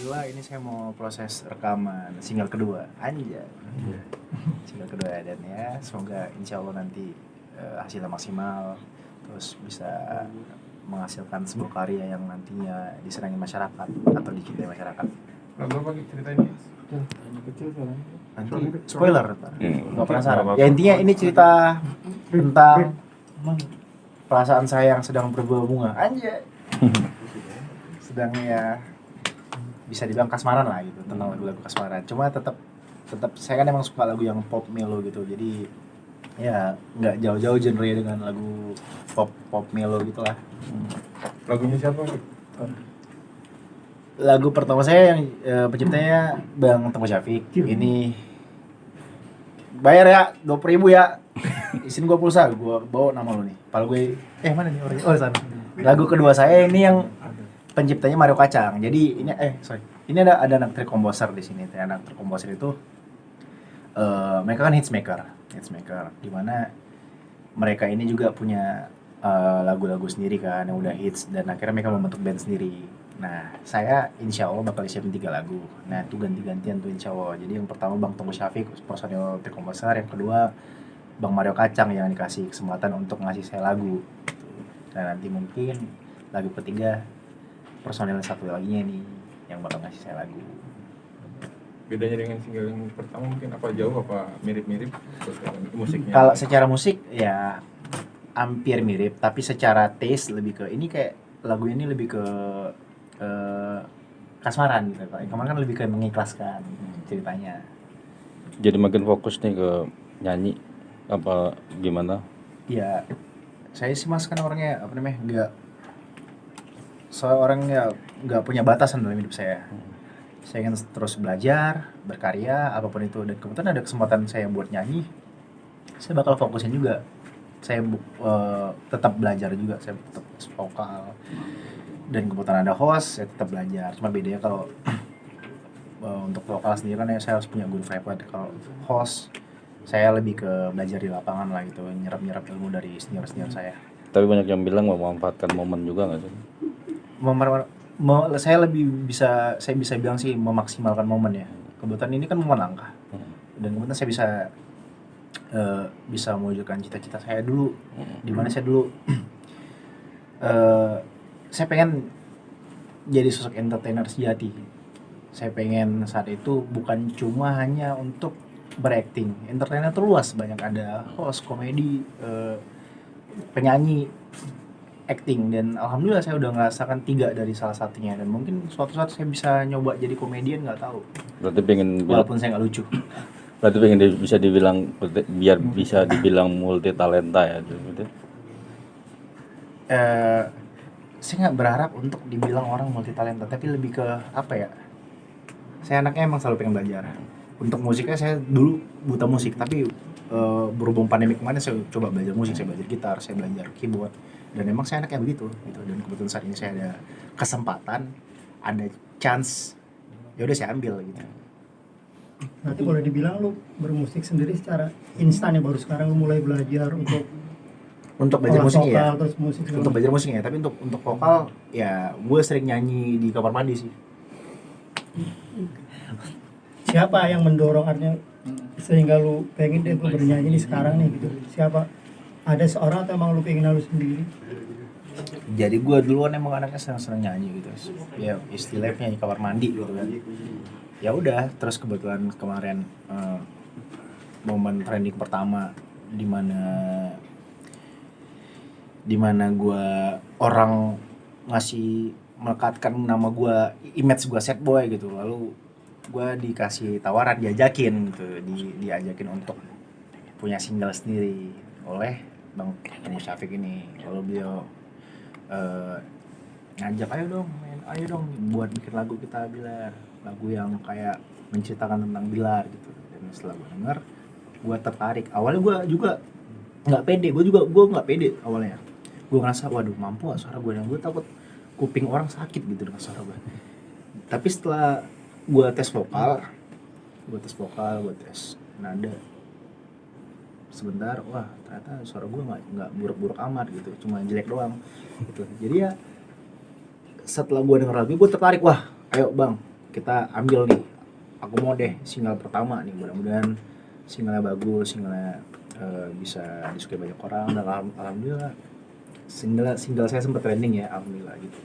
Alhamdulillah ini saya mau proses rekaman single kedua anjay. Single kedua dan ya semoga insya Allah nanti hasilnya maksimal, terus bisa menghasilkan sebuah karya yang nantinya disenangi masyarakat atau dicintai masyarakat. Lalu apa ceritanya? Nanti spoiler nggak penasaran ya, intinya ini cerita tentang perasaan saya yang sedang berbunga anjay. Sedang ya bisa dibilang kasmaran lah gitu, tentang lagu-lagu kasmaran. Cuma tetap saya kan emang suka lagu yang pop melo gitu, jadi ya nggak jauh-jauh genre dengan lagu pop melo gitulah. Lagunya siapa? Lagu pertama saya yang penciptanya Bang Tengku Syafiq. Ini bayar ya 20.000 ya. Isin gua pulsa, gua bawa nama lu nih. Pal gue mana nih orangnya? Oh sana. Lagu kedua saya ini yang penciptanya Mario Kacang. Jadi ini ini ada anak track composer di sini. Anak track composer itu mereka kan hitsmaker di mana mereka ini juga punya lagu-lagu sendiri kan yang udah hits, dan akhirnya mereka membentuk band sendiri. Nah, saya insya Allah bakal siapin 3 lagu. Nah, itu ganti-gantian tuh insya Allah. Jadi yang pertama Bang Tengku Syafiq, personil track composer. Yang kedua Bang Mario Kacang yang dikasih kesempatan untuk ngasih saya lagu. Nah, nanti mungkin lagu ketiga personil satu laginya nih yang bakal ngasih saya lagu. Bedanya dengan single yang pertama mungkin apa jauh apa mirip-mirip musiknya? Kalau secara musik ya hampir mirip, tapi secara taste lebih ke ini kayak lagu ini lebih ke kasmaran gitu. Yang kemarin kan lebih ke mengikhlaskan ceritanya. Jadi makin fokus nih ke nyanyi apa gimana? Ya, saya sih mas kan orangnya nggak punya batasan dalam hidup saya. Saya ingin terus belajar, berkarya, apapun itu. Dan kebetulan ada kesempatan saya buat nyanyi, saya bakal fokusin juga. Saya tetap belajar juga, saya tetap vokal. Dan kebetulan ada host, saya tetap belajar. Cuma bedanya kalau untuk vokal sendiri kan saya harus punya guru private. Kalau host, saya lebih ke belajar di lapangan lah gitu, nyerap ilmu dari senior saya. Tapi banyak yang bilang memanfaatkan momen juga nggak sih? Saya bisa bilang sih memaksimalkan momen ya. Kebetulan ini kan momen langka, dan kebetulan saya bisa mewujudkan cita-cita saya dulu. Dimana saya dulu saya pengen jadi sosok entertainer sejati. Saya pengen saat itu bukan cuma hanya untuk berakting. Entertainer itu luas, banyak, ada host, komedi, penyanyi, acting, dan alhamdulillah saya udah ngerasakan 3 dari salah satunya, dan mungkin suatu saat saya bisa nyoba jadi komedian, nggak tahu. Berarti pengen Walaupun saya nggak lucu. Berarti pengen bisa dibilang biar bisa dibilang multi talenta ya gitu. Saya nggak berharap untuk dibilang orang multi talenta, tapi lebih ke apa ya? Saya anaknya emang selalu pengen belajar. Untuk musiknya saya dulu buta musik, tapi berhubung pandemi kemarin saya coba belajar musik, saya belajar gitar, saya belajar keyboard, dan emang saya anaknya begitu gitu. Dan kebetulan saat ini saya ada kesempatan, ada chance, ya udah saya ambil gitu. Nanti boleh dibilang lu bermusik sendiri secara instan ya, baru sekarang lu mulai belajar untuk belajar musiknya ya. Terus musik Untuk belajar musiknya, tapi untuk vokal ya gue sering nyanyi di kamar mandi sih. Siapa yang mendorong artinya sehingga lu pengen deh gue bernyanyi nih sekarang nih gitu? Siapa? Ada seorang atau emang lu pengen lu sendiri? Jadi gue duluan emang anaknya senang nyanyi gitu. Ya istilahnya di kamar mandi gitu kan. Ya udah, terus kebetulan kemarin momen trending pertama di mana gue orang ngasih melekatkan nama gue, image gue sad boy gitu, lalu gue dikasih tawaran, diajakin untuk punya single sendiri oleh Bang Tengku Syafiq ini. Lalu beliau ngajak, ayo dong buat bikin lagu kita Bilar, lagu yang kayak menceritakan tentang Bilar gitu. Dan setelah gue denger, gue tertarik. Awalnya gue juga nggak pede, awalnya. Gue ngerasa waduh mampu suara gue, dan gue takut kuping orang sakit gitu dengan suara gue. Tapi setelah gue tes vokal, gue tes nada sebentar, wah ternyata suara gue nggak buruk-buruk amat gitu, cuma jelek doang gitu. Jadi ya setelah gue denger lagu gue tertarik, wah ayo bang kita ambil nih, aku mau deh single pertama nih, mudah-mudahan singlenya bagus, singlenya bisa disukai banyak orang. Dan alhamdulillah single saya sempat trending ya, alhamdulillah gitu.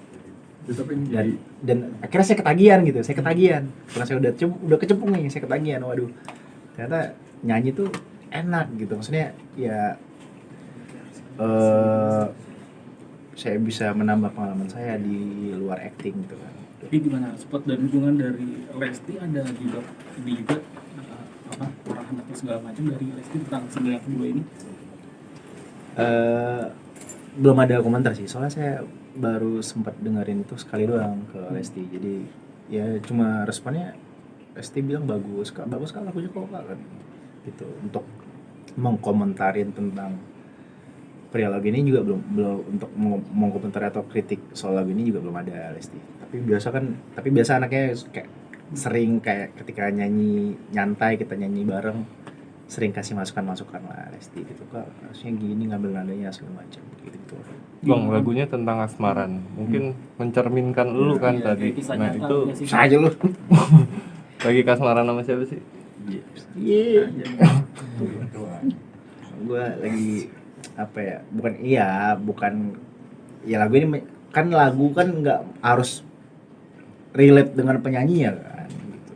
Ya, tapi ini Dan akhirnya saya ketagihan gitu, karena saya udah kecemplung nih, saya ketagihan, waduh ternyata nyanyi tuh enak gitu, maksudnya ya saya bisa menambah pengalaman saya di luar acting gitu kan. Tapi gimana support dan dukungan dari Lesti, ada juga arahan atau segala macam dari Lesti tentang single yang kedua ini? Belum ada komentar sih, soalnya saya baru sempat dengerin itu sekali doang ke Lesti, jadi ya cuma responnya Lesti bilang bagus kak lagunya kok kan gitu. Untuk mengkomentarin tentang pria lagu ini juga belum untuk mengkomentari atau kritik soal lagu ini juga belum ada Lesti. Tapi biasa anaknya kayak sering kayak ketika nyanyi nyantai, kita nyanyi bareng, sering kasih masukan lah Lesti gitu, kak harusnya gini, ngambil nadanya segala macam gitu. Bang, lagunya tentang asmaran. Mungkin mencerminkan lu kan Iya, tadi. kayak kisah Nah, nyata itu nggak sih? Saja lu. lagi kasmaran sama siapa sih? Iya. Gue lagi apa ya? Bukan lagu ini kan nggak harus relate dengan penyanyi ya kan gitu.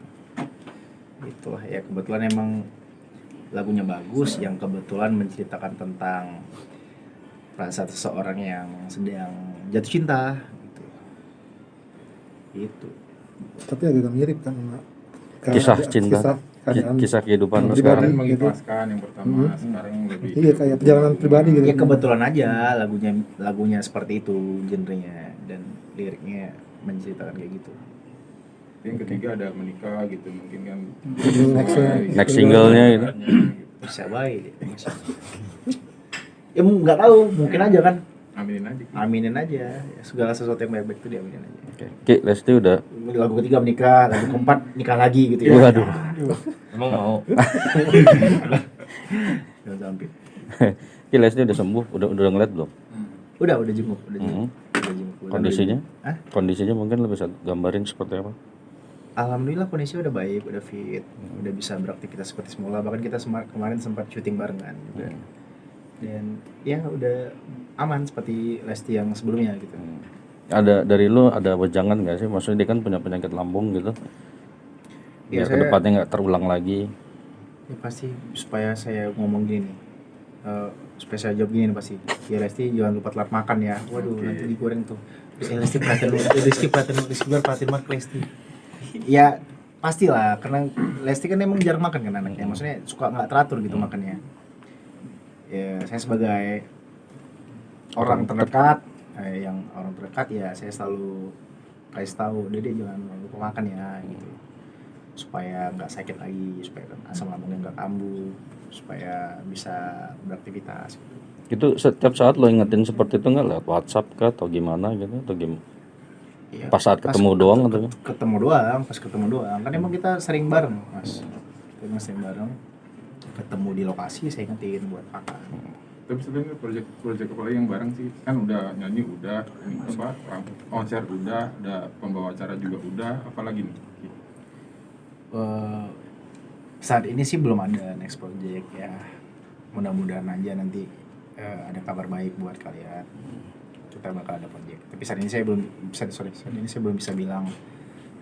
Itulah ya, kebetulan emang lagunya bagus, yang kebetulan menceritakan tentang perasaan seseorang yang sedang jatuh cinta gitu. Itu. Tapi agak mirip kan sama Kisah cinta, keadaan kisah kehidupan lu pribadi. sekarang. kemarin mengikhlaskan yang pertama, sekarang lebih Iya, kayak perjalanan pribadi gitu. Ya kebetulan aja lagunya seperti itu genrenya, dan liriknya menceritakan kayak gitu. yang ketiga ada menikah gitu, mungkin kan Next single-nya gitu. Bisa baik. Ya nggak tahu, mungkin aja kan. Aminin aja. Ya, segala sesuatu yang baik-baik itu diaminin aja. Ki, Lesti udah. Lagu ketiga menikah, lagu keempat nikah lagi gitu ya. Waduh. Emang mau? Jangan sampai. Ki, Lesti udah sembuh, udah ngeliat belum? Udah jenguk. Udah jenguk. Kondisinya? Hah? Kondisinya mungkin lu bisa gambarin seperti apa? Alhamdulillah kondisinya udah baik, udah fit, udah bisa beraktivitas seperti semula. Bahkan kita kemarin sempat syuting barengan juga. Dan ya udah aman seperti Lesti yang sebelumnya gitu. Ada dari lu ada wejangan nggak sih? Maksudnya dia kan punya penyakit lambung gitu. Ya, Biar kedepannya nggak terulang lagi. Ya pasti supaya saya ngomong gini nih, supaya saya jawab gini nih pasti. Ya Lesti jangan lupa telat makan ya. Waduh nanti digoreng tuh. Lesti perhatiin banget Lesti. Ya pastilah, karena Lesti kan emang jarang makan kan anaknya. Maksudnya suka nggak teratur gitu makannya. Ya saya sebagai orang terdekat, ya saya selalu kasih tahu, Dede jangan lupa makan ya gitu, supaya nggak sakit lagi, supaya kan asam lambungnya nggak kambuh, supaya bisa beraktivitas gitu. Itu setiap saat lo ingetin seperti itu nggak lewat WhatsApp kah atau gimana gitu atau gimana? Ya, Pas saat ketemu doang atau? Pas ketemu doang kan emang kita sering bareng mas, kita sering bareng, ketemu di lokasi saya ingetin buat makan. Tapi sebenarnya proyek apa lagi yang bareng sih, kan udah nyanyi, udah konser, udah pembawa acara juga udah, apalagi nih? Saat ini sih belum ada next project ya, mudah-mudahan aja nanti ada kabar baik buat kalian, kita bakal ada project. Tapi saat ini saya belum bisa bilang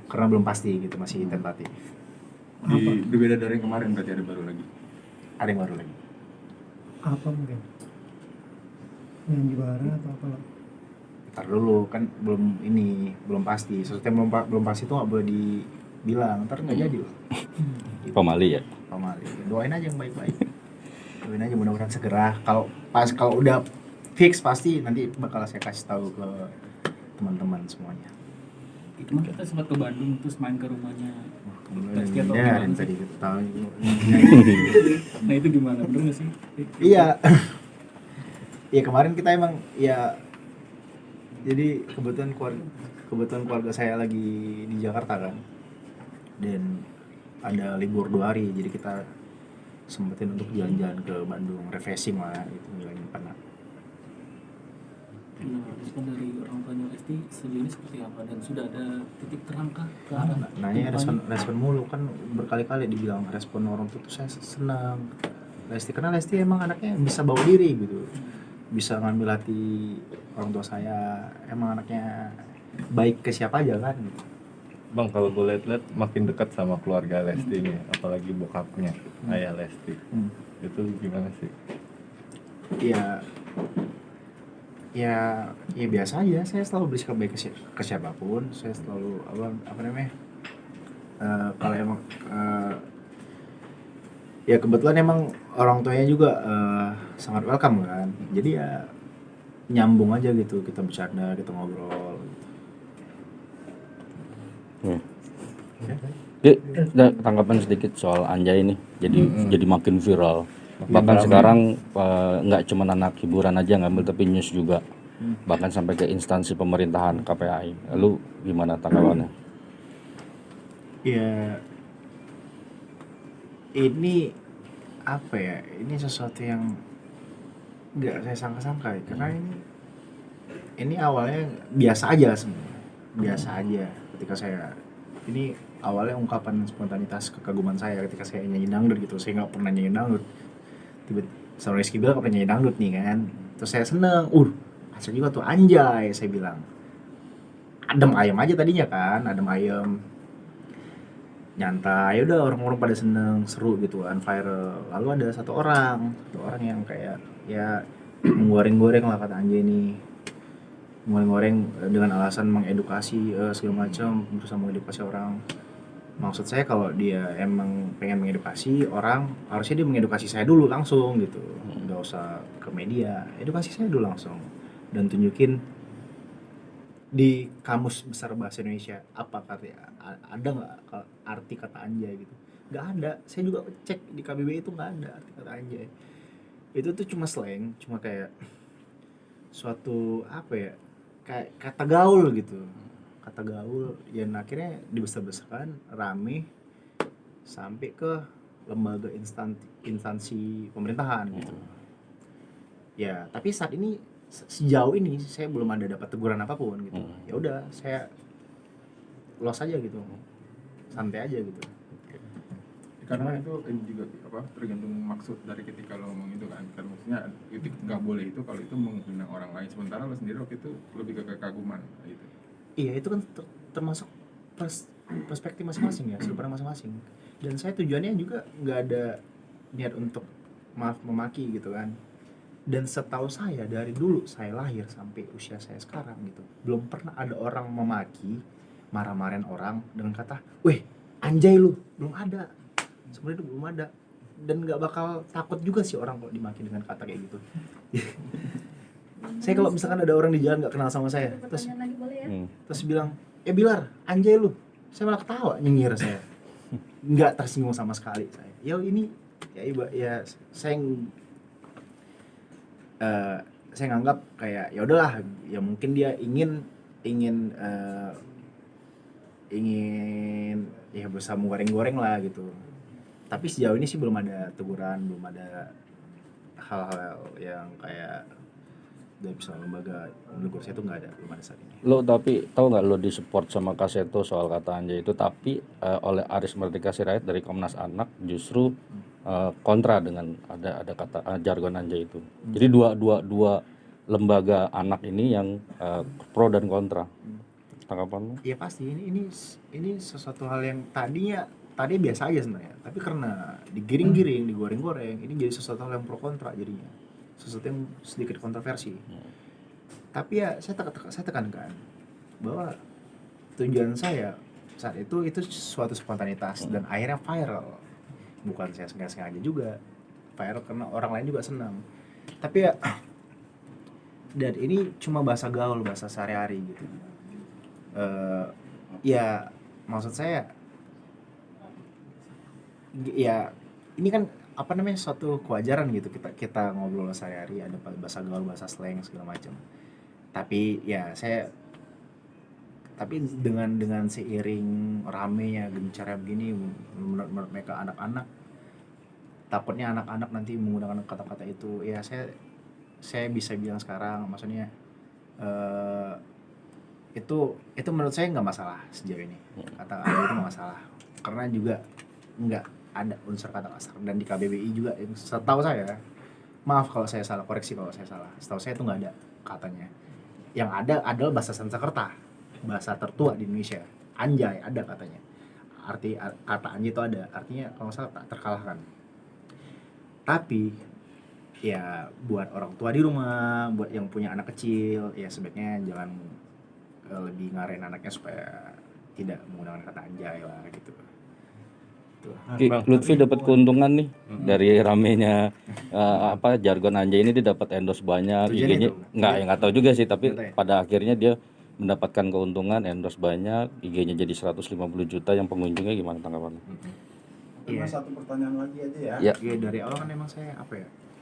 karena belum pasti gitu, masih tentatif. Berbeda dari yang kemarin, berarti ada baru lagi. Ada yang baru lagi. Apa mungkin? Nyanyi bareng atau apa? Ntar dulu kan belum pasti. Sesuatu yang belum pasti itu nggak boleh dibilang, ntar nggak jadi loh. Pemali ya. Pamali. Doain aja yang baik-baik. Doain aja mudah-mudahan segera. Kalau udah fix pasti nanti bakal saya kasih tahu ke teman-teman semuanya. Itu mah kita sempat ke Bandung terus main ke rumahnya Lesti atau Ya, gimana tadi sih? kita tahu. Nah itu gimana, bener nggak sih? Iya. Ya kemarin kita emang ya, jadi kebetulan keluarga saya lagi di Jakarta kan, dan ada libur 2 hari, jadi kita sempetin untuk jalan-jalan ke Bandung, refreshing lah gitu, ngilangin penat. Nah, respon dari orang tuanya Lesti Lesti sejauh ini seperti apa dan sudah ada titik terangkah ke arah Nanya kedepannya? respon mulu kan, berkali-kali dibilang respon orang tuh saya senang Lesti, karena Lesti emang anaknya bisa bawa diri gitu, bisa ngambil hati orang tua saya, emang anaknya baik ke siapa aja kan gitu. Bang, kalau gue lihat-lihat makin dekat sama keluarga Lesti nih, apalagi bokapnya, ayah Lesti. Itu gimana sih? Ya ya ya biasa aja, saya selalu bersikap baik ke siapapun, saya selalu apa namanya, kalau emang ya kebetulan emang orang tuanya juga sangat welcome kan, jadi ya nyambung aja gitu, kita bercanda, kita ngobrol gitu. Tanggapan sedikit soal Anjay ini, jadi makin viral. Bahkan sekarang nggak cuma anak hiburan aja ngambil, tapi news juga. Bahkan sampai ke instansi pemerintahan KPAI. Lalu gimana tanggapannya? Ya ini apa ya, ini sesuatu yang nggak saya sangka-sangka ya, karena ini awalnya biasa aja sebenarnya, biasa aja ketika saya, ini awalnya ungkapan spontanitas kekaguman saya ketika saya nyanyi dangdut gitu. Saya nggak pernah nyanyi dangdut, tiba-tiba sama Rizky bilang pernah nyanyi dangdut nih kan, terus saya seneng, asik juga tuh Anjay, saya bilang. Adem ayem aja tadinya kan, adem ayem, nyantai, udah orang-orang pada seneng, seru gitu kan, viral. Lalu ada satu orang yang kayak ya menggoreng-goreng lah kata Anjay nih, menggoreng-goreng dengan alasan mengedukasi segala macam, berusaha mengedukasi orang. Maksud saya kalau dia emang pengen mengedukasi orang, harusnya dia mengedukasi saya dulu langsung gitu, nggak usah ke media, edukasi saya dulu langsung dan tunjukin di kamus besar bahasa Indonesia apa katanya, ada nggak arti kata Anjay gitu. Nggak ada, saya juga cek di KBBI itu nggak ada arti kata Anjay. Itu tuh cuma slang, cuma kayak suatu apa ya, kayak kata gaul gitu, kata gaul yang akhirnya dibesar-besarkan, rame sampai ke lembaga instansi pemerintahan gitu. Ya tapi saat ini, sejauh ini saya belum ada dapat teguran apapun gitu. Ya udah, saya los aja gitu, santai aja gitu. Karena itu juga tergantung maksud dari ketika lo ngomong itu kan maksudnya itu nggak boleh itu kalau itu menghina orang lain, sementara lo sendiri waktu itu lebih ke kekaguman gitu. Iya, itu kan termasuk perspektif masing-masing ya, sudut pandang masing-masing. Dan saya tujuannya juga nggak ada niat untuk memaki gitu kan. Dan setahu saya dari dulu saya lahir sampai usia saya sekarang gitu, belum pernah ada orang memaki, marah-marahin orang dengan kata, "Weh, Anjay lu." Belum ada. Sebenarnya itu belum ada. Dan nggak bakal takut juga sih orang kalau dimaki dengan kata kayak gitu. Saya kalau misalkan ada orang di jalan nggak kenal sama saya, terus bilang, Bilar, Anjay lu, saya malah ketawa, nyengir saya, nggak tersinggung sama sekali saya. Ya ini, ya saya nganggap kayak ya udahlah, ya mungkin dia ingin ya berusaha menggoreng-goreng lah gitu. Tapi sejauh ini sih belum ada teguran, belum ada hal-hal yang kayak dari misalnya lembaga menegur saya, itu nggak ada, belum ada saat ini. Lo tapi tahu nggak lo disupport sama Kaseto soal kata Anjay itu, tapi oleh Aris Merdeka Sirait dari Komnas Anak justru kontra dengan ada kata jargon Anjay itu. Jadi dua lembaga anak ini yang pro dan kontra. Tanggapan lo? Iya pasti, ini sesuatu hal yang tadi biasa aja sebenarnya, tapi karena digiring-giring, digoreng-goreng, ini jadi sesuatu hal yang pro kontra jadinya, sesuatu yang sedikit kontroversi. Tapi ya saya tekankan bahwa tujuan saya saat itu suatu spontanitas dan akhirnya viral. Bukan saya sengaja juga viral karena orang lain juga senang. Tapi ya, dan ini cuma bahasa gaul, bahasa sehari-hari gitu. Ya maksud saya, ya ini kan apa namanya, suatu kewajaran gitu, kita ngobrol sehari-hari, ada bahasa gaul, bahasa slang segala macam. Tapi dengan seiring ramenya, gencarnya begini, menurut mereka anak-anak, takutnya anak-anak nanti menggunakan kata-kata itu. Ya saya bisa bilang sekarang, maksudnya itu menurut saya nggak masalah sejauh ini. Kata Anda itu nggak masalah karena juga nggak ada unsur kata kasar, dan di KBBI juga yang setahu saya, maaf kalau saya salah, koreksi kalau saya salah, setahu saya itu nggak ada katanya. Yang ada adalah bahasa Sanskerta, bahasa tertua di Indonesia, anjay ada katanya. Kata anjay itu ada, artinya kalau nggak salah tak terkalahkan. Tapi ya buat orang tua di rumah, buat yang punya anak kecil, ya sebaiknya jangan lebih ngarahin anaknya supaya tidak menggunakan kata anjay lah gitu. Ki, Lutfi dapat keuntungan nih dari ramenya jargon anjay ini, dia dapat endorse banyak, Tujuannya IG-nya itu. nggak tahu juga sih, tapi Nggak tahu ya? pada akhirnya dia mendapatkan keuntungan, endorse banyak, IG-nya jadi 150 juta, yang pengunjungnya gimana tanggapannya? Iya. Satu pertanyaan lagi aja ya. Ya, Iya, dari awal kan emang saya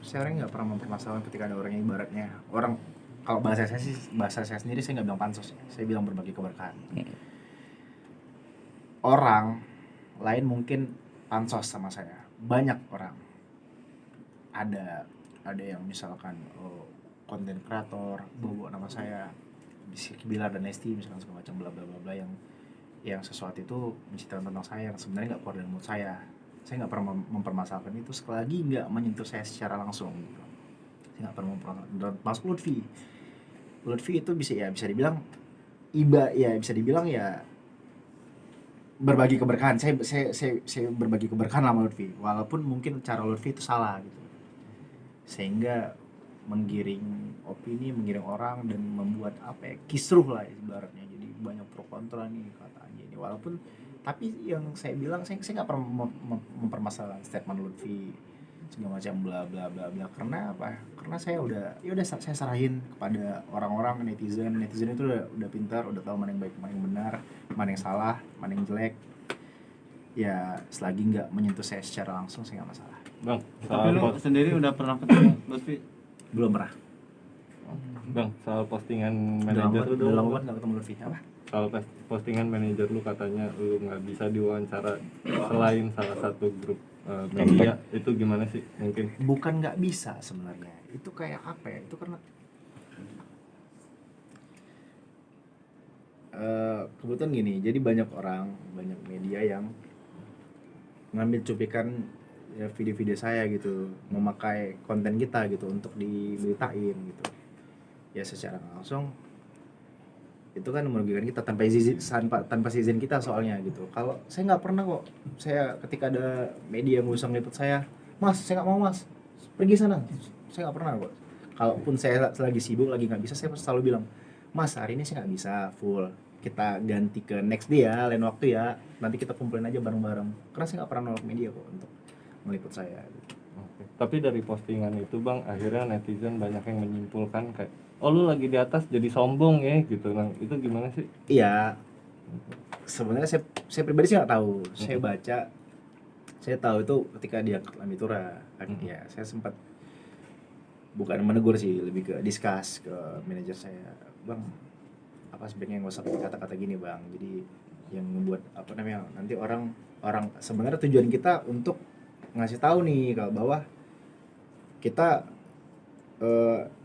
saya orang nggak pernah mempermasalahkan ketika ada orang yang ibaratnya orang, kalau bahasa saya sendiri saya nggak bilang pansos ya, saya bilang berbagi keberkahan. Orang lain mungkin pansos sama saya, banyak orang ada yang misalkan konten kreator bawa nama saya, Bilar dan Lesti misalkan segala macam bla bla bla bla, yang sesuatu itu menceritakan tentang saya yang sebenarnya nggak keluar dari mulut saya nggak pernah mempermasalahkan itu sekali lagi nggak menyentuh saya secara langsung gitu. Saya nggak pernah mempermasalahkan. Dan masuk Lutfi itu bisa dibilang bisa dibilang ya berbagi keberkahan. Saya berbagi keberkahan sama Lutfi, walaupun mungkin cara Lutfi itu salah gitu, sehingga menggiring opini, menggiring orang, dan membuat kisruh lah ibaratnya. Jadi banyak pro kontra nih katanya ini, walaupun tapi yang saya bilang saya nggak pernah mempermasalahkan statement Lutfi segala macam bla bla bla bla, karena karena saya saya serahin kepada orang-orang, netizen itu udah pintar, udah tahu mana yang baik, mana yang benar, mana yang salah, mana yang jelek ya. Selagi nggak menyentuh saya secara langsung saya nggak masalah. Bang, Tapi lu sendiri udah pernah ketemu Lutfi? Belum pernah. Bang, soal postingan Udah manajer lama banget nggak ketemu Lutfi. Apa? soal postingan manajer lu, katanya lu nggak bisa diwawancara selain salah satu grup media, itu gimana sih? Mungkin Bukan nggak bisa sebenarnya, itu kayak itu karena kebetulan gini, jadi banyak media yang ngambil cuplikan video-video saya gitu, memakai konten kita gitu untuk diberitain gitu ya, secara langsung itu kan merugikan kita tanpa izin kita soalnya gitu. Kalau saya nggak pernah kok, saya ketika ada media yang ngusang liput saya, mas saya nggak mau mas, pergi sana, saya nggak pernah kok. Kalaupun saya lagi sibuk, lagi nggak bisa, saya selalu bilang, mas hari ini saya nggak bisa full, kita ganti ke next day ya, lain waktu ya, nanti kita kumpulin aja bareng-bareng. Karena saya nggak pernah nolak media kok untuk meliput saya gitu. Oke. Tapi dari postingan itu bang, akhirnya netizen banyak yang menyimpulkan kayak, oh lu lagi di atas jadi sombong ya gitu. Nah itu gimana sih? Iya, sebenarnya saya pribadi sih nggak tahu. Saya tahu itu ketika dia ke Lambitura, ya saya sempat bukan menegur sih, lebih ke discuss ke manajer saya, bang apa sebenarnya nggak usah pakai kata-kata gini bang. Jadi yang membuat nanti orang sebenarnya tujuan kita untuk ngasih tahu nih kalau bahwa kita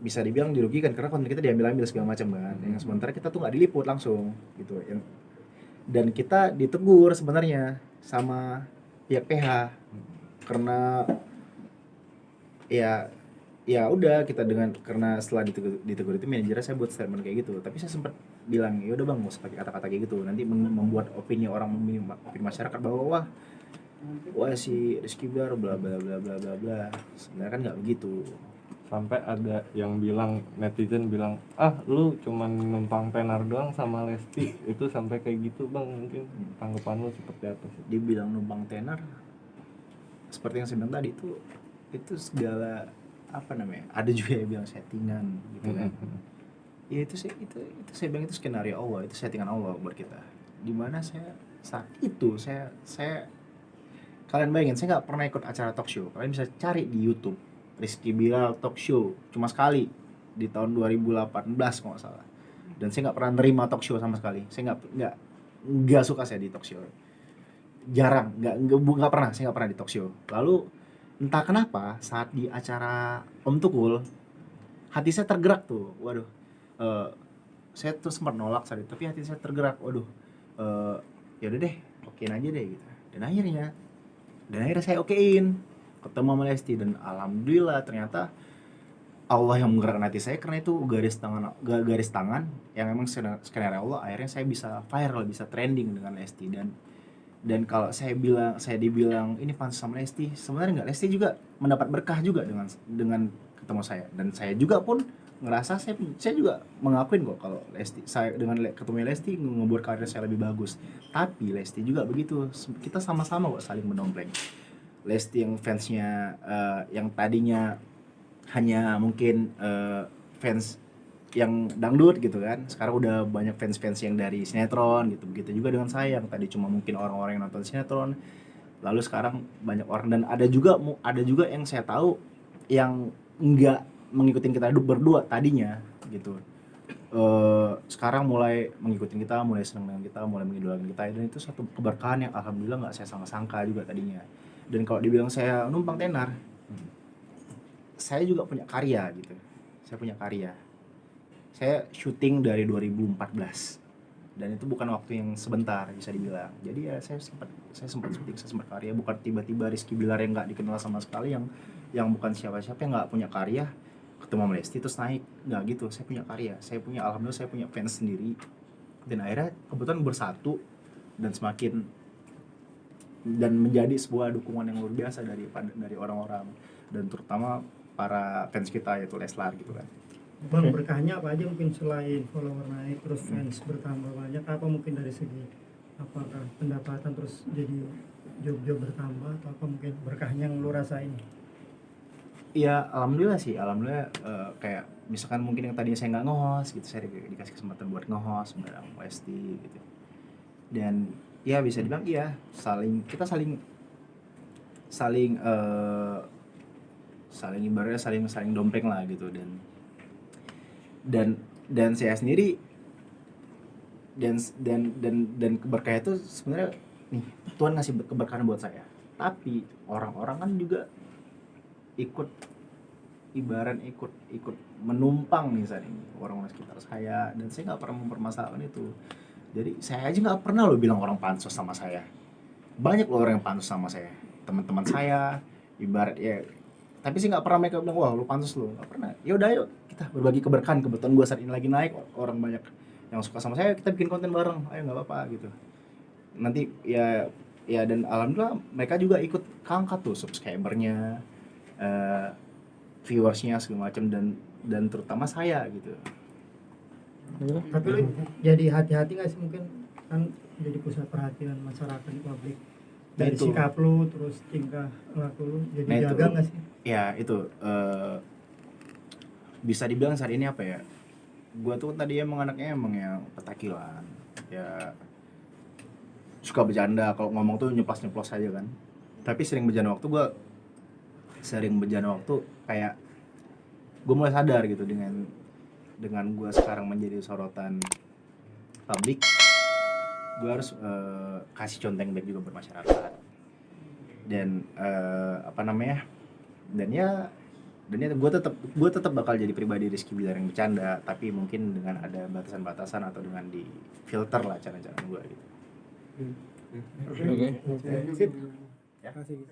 bisa dibilang dirugikan karena konten kita diambil segala macam kan, yang sementara kita tuh nggak diliput langsung gitu, dan kita ditegur sebenarnya sama pihak PH karena ya udah kita karena setelah ditegur itu manajernya saya buat statement kayak gitu, tapi saya sempat bilang ya udah bang nggak usah pakai kata-kata kayak gitu, nanti membuat opini orang, opini masyarakat bahwa wah si Rizky Bilar bla bla bla bla bla bla. Sebenarnya kan nggak begitu. Sampai ada yang bilang, netizen bilang, ah lu cuman numpang tenar doang sama Lesti, itu sampai kayak gitu bang. Mungkin tanggapan lu seperti apa sih? Dibilang numpang tenar, seperti yang saya bilang tadi itu segala ada juga yang bilang settingan gitu kan. Ya itu saya bilang itu skenario Allah, itu settingan Allah buat kita. Dimana saat itu saya kalian bayangin, saya nggak pernah ikut acara talk show. Kalian bisa cari di YouTube Rizky Bilar talk show, cuma sekali di tahun 2018 kalau nggak salah. Dan saya nggak pernah nerima talk show sama sekali. Saya nggak suka saya di talk show. Jarang, nggak pernah, saya nggak pernah di talk show. Lalu entah kenapa saat di acara Om Tukul, hati saya tergerak tuh. Waduh, saya tuh sempat nolak saat itu, tapi hati saya tergerak, waduh, ya udah deh, okein aja deh gitu. Dan akhirnya saya okein, ketemu sama Lesti, dan alhamdulillah ternyata Allah yang menggerakkan hati saya, karena itu garis tangan yang memang skenario Allah, akhirnya saya bisa viral, bisa trending dengan Lesti. Dan kalau saya dibilang ini fans sama Lesti, sebenarnya enggak, Lesti juga mendapat berkah juga dengan ketemu saya, dan saya juga pun ngerasa saya juga mengakuin kok kalau Lesti, saya dengan ketemu Lesti ngebuat karir saya lebih bagus. Tapi Lesti juga begitu, kita sama-sama kok saling mendompleng. Lesti yang fansnya yang tadinya hanya mungkin fans yang dangdut gitu kan, sekarang udah banyak fans yang dari sinetron gitu. Begitu juga dengan saya yang tadi cuma mungkin orang-orang yang nonton sinetron, lalu sekarang banyak orang. Dan ada juga yang saya tahu yang enggak mengikutin kita berdua tadinya gitu, sekarang mulai mengikutin kita, mulai senang dengan kita, mulai mengidolakan kita. Dan itu satu keberkahan yang alhamdulillah nggak saya sangka juga tadinya. Dan kalau dibilang saya numpang tenar, saya juga punya karya gitu. Saya punya karya. Saya syuting dari 2014. Dan itu bukan waktu yang sebentar bisa dibilang. Jadi ya saya sempat syuting, saya sempat karya. Bukan tiba-tiba Rizky Bilar yang nggak dikenal sama sekali, yang bukan siapa-siapa, yang nggak punya karya, ketemu sama Lesti terus naik. Nggak gitu. Saya punya karya. Alhamdulillah saya punya fans sendiri. Dan akhirnya kebetulan bersatu dan semakin dan menjadi sebuah dukungan yang luar biasa dari orang-orang, dan terutama para fans kita yaitu Leslar gitu kan. Bang, berkahnya apa aja mungkin selain follower naik terus fans bertambah banyak, apa mungkin dari segi apakah pendapatan terus jadi job bertambah, atau apa mungkin berkahnya yang lu rasain? Iya, alhamdulillah sih, kayak misalkan mungkin yang tadinya saya nggak nge-host gitu, saya dikasih kesempatan buat nge-host bareng Lesti gitu. Dan ya bisa dibilang iya, kita saling ibaratnya saling dompleng lah gitu. Dan saya sendiri dan keberkahan itu sebenarnya nih Tuhan ngasih keberkahan buat saya, tapi orang-orang kan juga ikut menumpang nih saat ini, orang-orang sekitar saya, dan saya nggak pernah mempermasalahkan itu. Jadi saya aja nggak pernah lo bilang orang pansos sama saya. Banyak loh orang yang pansos sama saya, teman-teman saya ibarat ya, tapi sih nggak pernah mereka bilang wah lu pansos lu, nggak pernah. Ya udah ayo kita berbagi keberkahan, kebetulan gue saat ini lagi naik, orang banyak yang suka sama saya, kita bikin konten bareng, ayo nggak apa-apa gitu. Nanti ya dan alhamdulillah mereka juga ikut keangkat tuh subscribernya, viewersnya segala macam, dan terutama saya gitu. Tapi lu jadi hati-hati nggak sih, mungkin kan jadi pusat perhatian masyarakat di publik dari Itu. sikap lu terus tingkah laku lu, jadi Nah, itu. jaga nggak sih? Ya itu bisa dibilang saat ini apa ya, gue tuh tadi emang anaknya emang yang petakilan ya, suka bercanda, kalau ngomong tuh nyeplos aja kan. Tapi sering berjalan waktu kayak gue mulai sadar gitu, dengan gue sekarang menjadi sorotan publik, gue harus kasih contoh yang baik juga buat masyarakat. Dan dan gue tetap bakal jadi pribadi Rizky Bilar yang bercanda, tapi mungkin dengan ada batasan-batasan atau dengan di filter lah cara-cara gue gitu. Oke. Sip. Ya. Kasih.